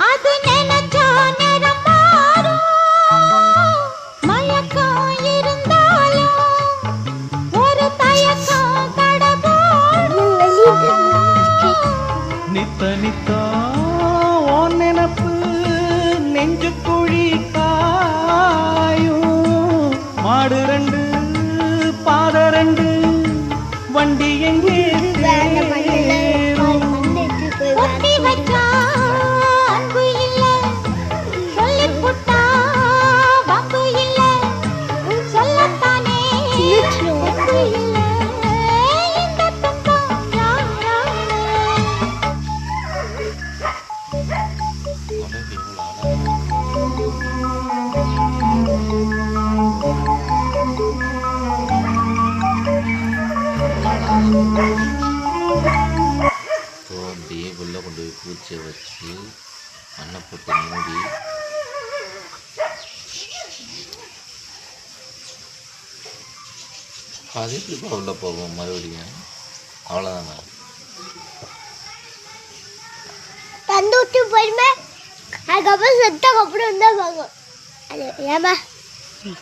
அது நினைச்சா நேரம் மாறும் மயக்கம் இருந்தாலும் ஒரு தயக்கம் தடபோடும் நித்த நித்தா ஓன் நினப்பு நெஞ்சு குழி காயும் மாடு ரெண்டு பாத ரெண்டு வண்டி எங்கே ஒத்தி வச்சா அன்பு இல்ல சொல்லிப் புட்டா வம்பு இல்ல சொல்லத்தானே அன்பு இல்ல இந்த துன்பம் யாரால தோண்டி உள்ள கொண்டு போய் பூச்சியை வச்சு மண்ணை போட்டு மூடி அது எப்படிப்பா உள்ள போகும் மறுபடியும் அவ்வளோதானே தந்து விட்டு போயிருமே அதுக்கப்புறம் செத்த அப்புறம் தான் பார்க்கும் அது ஏமா